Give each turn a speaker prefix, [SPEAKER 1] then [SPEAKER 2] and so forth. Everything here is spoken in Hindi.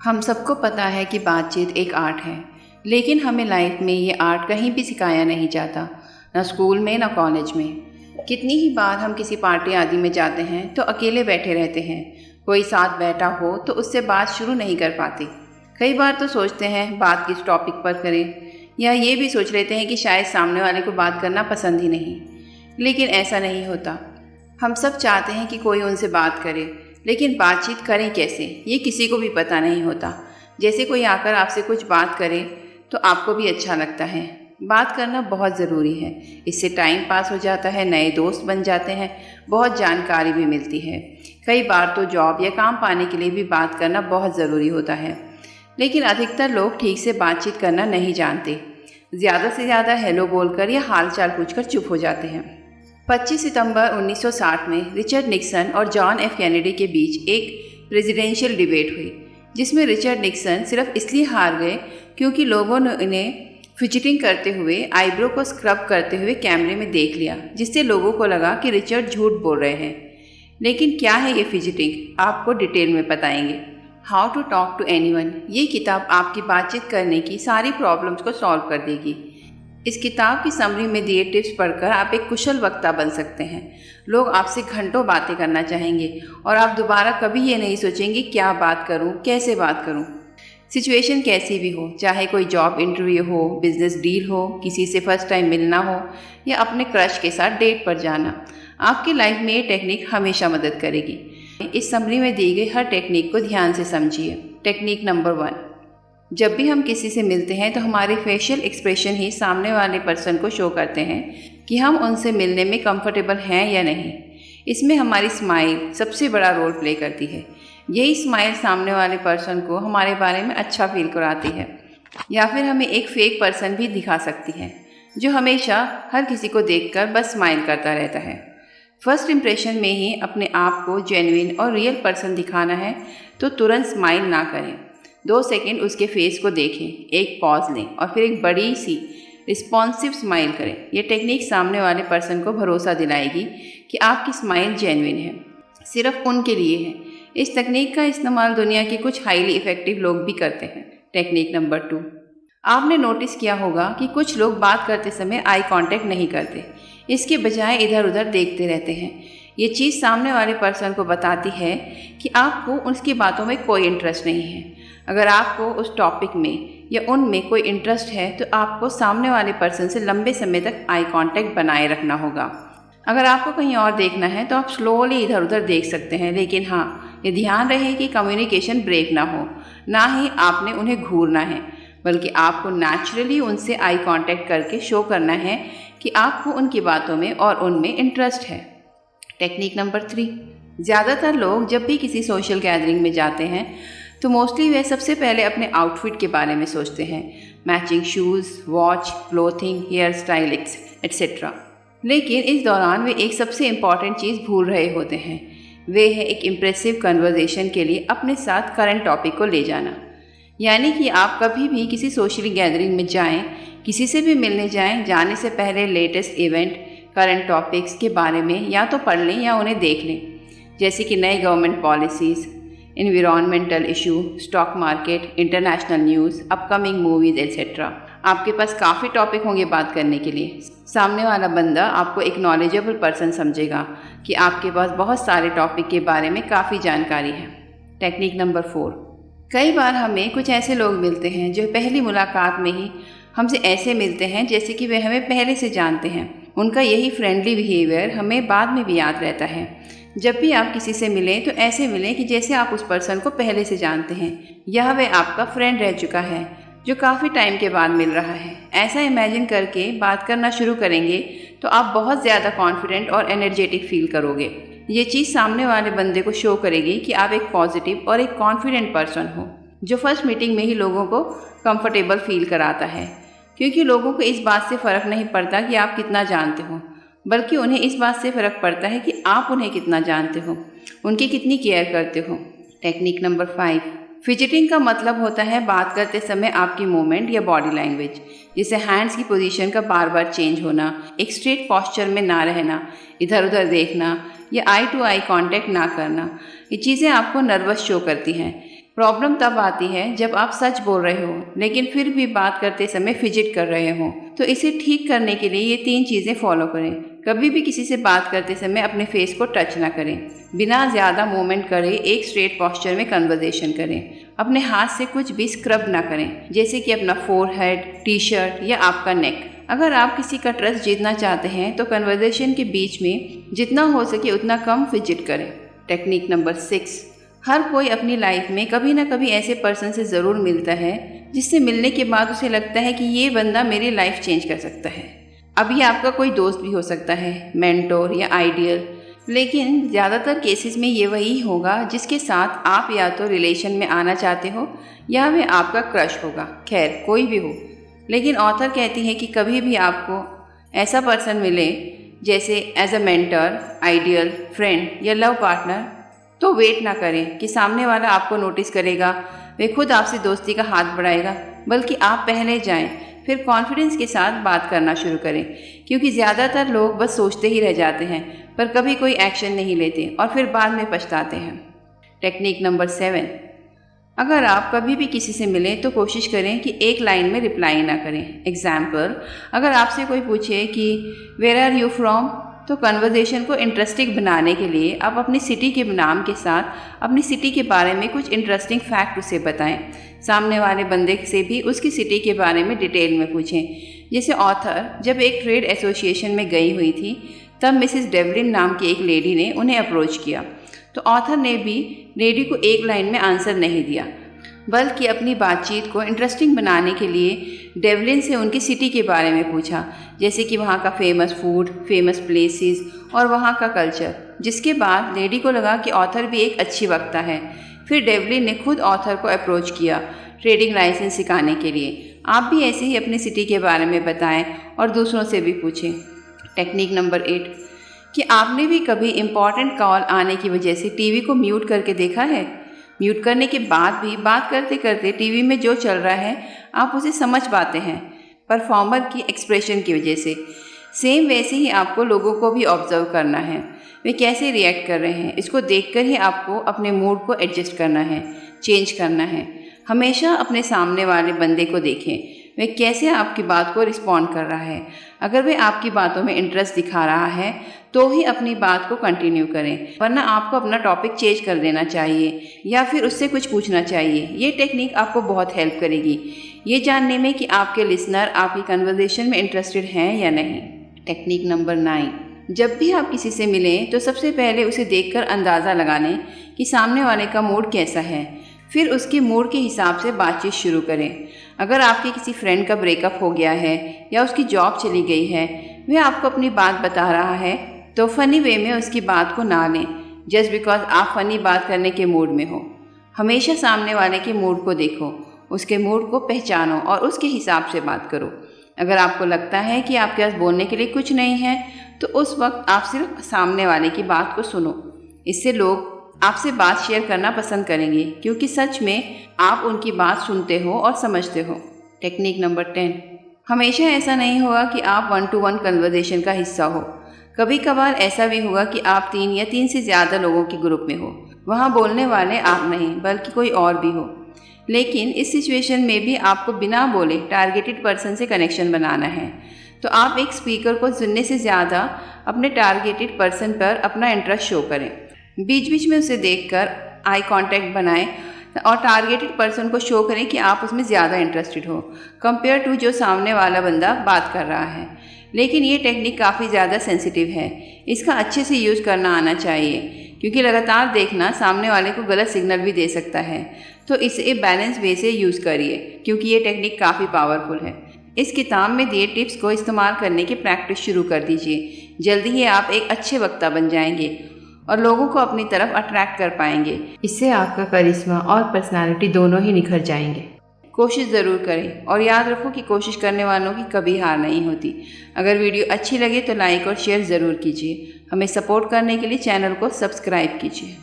[SPEAKER 1] हम सबको पता है कि बातचीत एक आर्ट है, लेकिन हमें लाइफ में ये आर्ट कहीं भी सिखाया नहीं जाता, ना स्कूल में ना कॉलेज में। कितनी ही बार हम किसी पार्टी आदि में जाते हैं तो अकेले बैठे रहते हैं, कोई साथ बैठा हो तो उससे बात शुरू नहीं कर पाते। कई बार तो सोचते हैं बात किस टॉपिक पर करें, या ये भी सोच लेते हैं कि शायद सामने वाले को बात करना पसंद ही नहीं। लेकिन ऐसा नहीं होता। हम सब चाहते हैं कि कोई उनसे बात करे, लेकिन बातचीत करें कैसे ये किसी को भी पता नहीं होता। जैसे कोई आकर आपसे कुछ बात करे तो आपको भी अच्छा लगता है। बात करना बहुत ज़रूरी है, इससे टाइम पास हो जाता है, नए दोस्त बन जाते हैं, बहुत जानकारी भी मिलती है। कई बार तो जॉब या काम पाने के लिए भी बात करना बहुत ज़रूरी होता है, लेकिन अधिकतर लोग ठीक से बातचीत करना नहीं जानते। ज़्यादा से ज़्यादा हेलो बोलकर या हाल चाल पूछकर चुप हो जाते हैं। 25 सितंबर 1960 में रिचर्ड निक्सन और जॉन एफ कैनेडी के बीच एक प्रेसिडेंशियल डिबेट हुई, जिसमें रिचर्ड निक्सन सिर्फ इसलिए हार गए क्योंकि लोगों ने इन्हें फिजिटिंग करते हुए, आईब्रो को स्क्रब करते हुए कैमरे में देख लिया, जिससे लोगों को लगा कि रिचर्ड झूठ बोल रहे हैं। लेकिन क्या है ये फिजिटिंग, आपको डिटेल में बताएंगे। How to talk to anyone, ये किताब आपकी बातचीत करने की सारी प्रॉब्लम्स को सॉल्व कर देगी। इस किताब की समरी में दिए टिप्स पढ़कर आप एक कुशल वक्ता बन सकते हैं। लोग आपसे घंटों बातें करना चाहेंगे और आप दोबारा कभी ये नहीं सोचेंगे क्या बात करूं, कैसे बात करूं। सिचुएशन कैसी भी हो, चाहे कोई जॉब इंटरव्यू हो, बिजनेस डील हो, किसी से फर्स्ट टाइम मिलना हो या अपने क्रश के साथ डेट पर जाना, आपकी लाइफ में ये टेक्निक हमेशा मदद करेगी। इस समरी में दी गई हर टेक्निक को ध्यान से समझिए। टेक्निक नंबर 1, जब भी हम किसी से मिलते हैं तो हमारे फेशियल एक्सप्रेशन ही सामने वाले पर्सन को शो करते हैं कि हम उनसे मिलने में कंफर्टेबल हैं या नहीं। इसमें हमारी स्माइल सबसे बड़ा रोल प्ले करती है। यही स्माइल सामने वाले पर्सन को हमारे बारे में अच्छा फील कराती है, या फिर हमें एक फेक पर्सन भी दिखा सकती है जो हमेशा हर किसी को देखकर बस स्माइल करता रहता है। फर्स्ट इम्प्रेशन में ही अपने आप को जेन्युइन और रियल पर्सन दिखाना है तो तुरंत स्माइल ना करें। 2 सेकंड उसके फेस को देखें, एक पॉज लें और फिर एक बड़ी सी रिस्पॉन्सिव स्माइल करें। यह टेक्निक सामने वाले पर्सन को भरोसा दिलाएगी कि आपकी स्माइल जेन्युइन है, सिर्फ उनके लिए है। इस तकनीक का इस्तेमाल दुनिया के कुछ हाईली इफ़ेक्टिव लोग भी करते हैं। टेक्निक नंबर 2, आपने नोटिस किया होगा कि कुछ लोग बात करते समय आई कांटेक्ट नहीं करते, इसके बजाय इधर उधर देखते रहते हैं। ये चीज़ सामने वाले पर्सन को बताती है कि आपको उसकी बातों में कोई इंटरेस्ट नहीं है। अगर आपको उस टॉपिक में या उनमें कोई इंटरेस्ट है तो आपको सामने वाले पर्सन से लंबे समय तक आई कांटेक्ट बनाए रखना होगा। अगर आपको कहीं और देखना है तो आप स्लोली इधर उधर देख सकते हैं, लेकिन हाँ, ये ध्यान रहे कि कम्युनिकेशन ब्रेक ना हो। ना ही आपने उन्हें घूरना है, बल्कि आपको नेचुरली उनसे आई कांटेक्ट करके शो करना है कि आपको उनकी बातों में और उनमें इंटरेस्ट है। टेक्निक नंबर 3, ज़्यादातर लोग जब भी किसी सोशल गैदरिंग में जाते हैं तो मोस्टली वे सबसे पहले अपने आउटफिट के बारे में सोचते हैं, matching shoes, watch, clothing, hair style etcetera. लेकिन इस दौरान वे एक सबसे इम्पॉर्टेंट चीज़ भूल रहे होते हैं, वे है एक इम्प्रेसिव कन्वर्सेशन के लिए अपने साथ करंट टॉपिक को ले जाना। यानी कि आप कभी भी किसी सोशल गैदरिंग में जाएं, किसी से भी मिलने जाएं, जाने से पहले लेटेस्ट इवेंट, करंट टॉपिक्स के बारे में या तो पढ़ लें या उन्हें देख लें, जैसे कि नई government policies, environmental issue, stock market, international news, upcoming movies etcetera. आपके पास काफ़ी टॉपिक होंगे बात करने के लिए। सामने वाला बंदा आपको एक नॉलेजेबल पर्सन समझेगा कि आपके पास बहुत सारे टॉपिक के बारे में काफ़ी जानकारी है। टेक्निक नंबर 4, कई बार हमें कुछ ऐसे लोग मिलते हैं जो पहली मुलाकात में ही हमसे ऐसे मिलते हैं जैसे कि वे हमें पहले से जानते हैं। उनका यही फ्रेंडली बिहेवियर हमें बाद में भी याद रहता है। जब भी आप किसी से मिलें तो ऐसे मिलें कि जैसे आप उस पर्सन को पहले से जानते हैं, यह वे आपका फ्रेंड रह चुका है जो काफ़ी टाइम के बाद मिल रहा है। ऐसा इमेजिन करके बात करना शुरू करेंगे तो आप बहुत ज़्यादा कॉन्फिडेंट और एनर्जेटिक फील करोगे। ये चीज़ सामने वाले बंदे को शो करेगी कि आप एक पॉजिटिव और एक कॉन्फिडेंट पर्सन हो, जो फर्स्ट मीटिंग में ही लोगों को कंफर्टेबल फील कराता है। क्योंकि लोगों को इस बात से फ़र्क नहीं पड़ता कि आप कितना जानते हो, बल्कि उन्हें इस बात से फ़र्क पड़ता है कि आप उन्हें कितना जानते हो, उनकी कितनी केयर करते हो। टेक्निक नंबर 5, फिजिटिंग का मतलब होता है बात करते समय आपकी मूवमेंट या बॉडी लैंग्वेज, जैसे हैंड्स की पोजीशन का बार बार चेंज होना, एक स्ट्रेट पॉस्चर में ना रहना, इधर उधर देखना या आई टू आई कांटेक्ट ना करना। ये चीज़ें आपको नर्वस शो करती हैं। प्रॉब्लम तब आती है जब आप सच बोल रहे हो लेकिन फिर भी बात करते समय फिजिट कर रहे हो। तो इसे ठीक करने के लिए ये 3 चीज़ें फॉलो करें। कभी भी किसी से बात करते समय अपने फेस को टच ना करें। बिना ज़्यादा मूवमेंट करे एक स्ट्रेट पोस्चर में कन्वर्सेशन करें। अपने हाथ से कुछ भी स्क्रब ना करें, जैसे कि अपना फोरहेड, टी शर्ट या आपका नेक। अगर आप किसी का ट्रस्ट जीतना चाहते हैं तो कन्वर्सेशन के बीच में जितना हो सके उतना कम फिजिट करें। टेक्निक नंबर 6, हर कोई अपनी लाइफ में कभी ना कभी ऐसे पर्सन से ज़रूर मिलता है जिससे मिलने के बाद उसे लगता है कि ये बंदा मेरी लाइफ चेंज कर सकता है। अब ये आपका कोई दोस्त भी हो सकता है, मेंटोर या आइडियल, लेकिन ज़्यादातर केसेस में ये वही होगा जिसके साथ आप या तो रिलेशन में आना चाहते हो या वह आपका क्रश होगा। खैर कोई भी हो, लेकिन ऑथर कहती है कि कभी भी आपको ऐसा पर्सन मिले जैसे as a mentor, ideal, friend या लव पार्टनर, तो वेट ना करें कि सामने वाला आपको नोटिस करेगा, वे खुद आपसे दोस्ती का हाथ बढ़ाएगा, बल्कि आप पहले जाएं, फिर कॉन्फिडेंस के साथ बात करना शुरू करें। क्योंकि ज़्यादातर लोग बस सोचते ही रह जाते हैं पर कभी कोई एक्शन नहीं लेते और फिर बाद में पछताते हैं। टेक्निक नंबर 7, अगर आप कभी भी किसी से मिलें तो कोशिश करें कि एक लाइन में रिप्लाई ना करें। एग्जाम्पल, अगर आपसे कोई पूछे कि वेयर आर यू फ्रॉम, तो कन्वर्सेशन को इंटरेस्टिंग बनाने के लिए आप अपनी सिटी के नाम के साथ अपनी सिटी के बारे में कुछ इंटरेस्टिंग फैक्ट उसे बताएं। सामने वाले बंदे से भी उसकी सिटी के बारे में डिटेल में पूछें। जैसे ऑथर जब एक ट्रेड एसोसिएशन में गई हुई थी तब मिसिस डेवलिन नाम की एक लेडी ने उन्हें अप्रोच किया, तो ऑथर ने भी लेडी को एक लाइन में आंसर नहीं दिया, बल्कि अपनी बातचीत को इंटरेस्टिंग बनाने के लिए डेवलिन से उनकी सिटी के बारे में पूछा, जैसे कि वहाँ का फेमस फूड, फेमस प्लेसेस और वहाँ का कल्चर। जिसके बाद लेडी को लगा कि ऑथर भी एक अच्छी वक्ता है। फिर डेवलिन ने खुद ऑथर को अप्रोच किया ट्रेडिंग लाइसेंस सिखाने के लिए। आप भी ऐसे ही अपनी सिटी के बारे में बताएं और दूसरों से भी पूछें। टेक्निक नंबर 8, कि आपने भी कभी इम्पॉर्टेंट कॉल आने की वजह से टीवी को म्यूट करके देखा है। म्यूट करने के बाद भी बात करते करते टीवी में जो चल रहा है आप उसे समझ पाते हैं, परफॉर्मर की एक्सप्रेशन की वजह से। सेम वैसे ही आपको लोगों को भी ऑब्जर्व करना है, वे कैसे रिएक्ट कर रहे हैं। इसको देखकर ही आपको अपने मूड को एडजस्ट करना है, चेंज करना है। हमेशा अपने सामने वाले बंदे को देखें, वे कैसे आपकी बात को रिस्पॉन्ड कर रहा है। अगर वे आपकी बातों में इंटरेस्ट दिखा रहा है तो ही अपनी बात को कंटिन्यू करें, वरना आपको अपना टॉपिक चेंज कर देना चाहिए या फिर उससे कुछ पूछना चाहिए। ये टेक्निक आपको बहुत हेल्प करेगी ये जानने में कि आपके लिसनर आपकी कन्वर्सेशन में इंटरेस्टेड हैं या नहीं। टेक्निक नंबर 9, जब भी आप किसी से मिलें तो सबसे पहले उसे देखकर अंदाज़ा लगा लें कि सामने वाले का मूड कैसा है, फिर उसके मूड के हिसाब से बातचीत शुरू करें। अगर आपके किसी फ्रेंड का ब्रेकअप हो गया है या उसकी जॉब चली गई है, वह आपको अपनी बात बता रहा है, तो फ़नी वे में उसकी बात को ना लें जस्ट बिकॉज आप फ़नी बात करने के मूड में हो। हमेशा सामने वाले के मूड को देखो, उसके मूड को पहचानो और उसके हिसाब से बात करो। अगर आपको लगता है कि आपके पास बोलने के लिए कुछ नहीं है तो उस वक्त आप सिर्फ सामने वाले की बात को सुनो। इससे लोग आपसे बात शेयर करना पसंद करेंगे क्योंकि सच में आप उनकी बात सुनते हो और समझते हो। टेक्निक नंबर 10, हमेशा ऐसा नहीं होगा कि आप 1-to-1 कन्वर्सेशन का हिस्सा हो। कभी कभार ऐसा भी होगा कि आप 3 या 3 से ज़्यादा लोगों के ग्रुप में हो, वहाँ बोलने वाले आप नहीं बल्कि कोई और भी हो। लेकिन इस सिचुएशन में भी आपको बिना बोले टारगेटेड पर्सन से कनेक्शन बनाना है। तो आप एक स्पीकर को सुनने से ज़्यादा अपने टारगेटेड पर्सन पर अपना इंटरेस्ट शो करें। बीच बीच में उसे देखकर आई कांटेक्ट बनाएं और टारगेटेड पर्सन को शो करें कि आप उसमें ज़्यादा इंटरेस्टेड हो कंपेयर टू जो सामने वाला बंदा बात कर रहा है। लेकिन ये टेक्निक काफ़ी ज़्यादा सेंसिटिव है, इसका अच्छे से यूज़ करना आना चाहिए क्योंकि लगातार देखना सामने वाले को गलत सिग्नल भी दे सकता है। तो इसे बैलेंस वे से यूज़ करिए क्योंकि ये टेक्निक काफ़ी पावरफुल है। इस किताब में दिए टिप्स को इस्तेमाल करने की प्रैक्टिस शुरू कर दीजिए। जल्दी ही आप एक अच्छे वक्ता बन जाएंगे और लोगों को अपनी तरफ अट्रैक्ट कर पाएंगे। इससे आपका करिश्मा और पर्सनालिटी दोनों ही निखर जाएंगे। कोशिश ज़रूर करें और याद रखो कि कोशिश करने वालों की कभी हार नहीं होती। अगर वीडियो अच्छी लगे तो लाइक और शेयर ज़रूर कीजिए। हमें सपोर्ट करने के लिए चैनल को सब्सक्राइब कीजिए।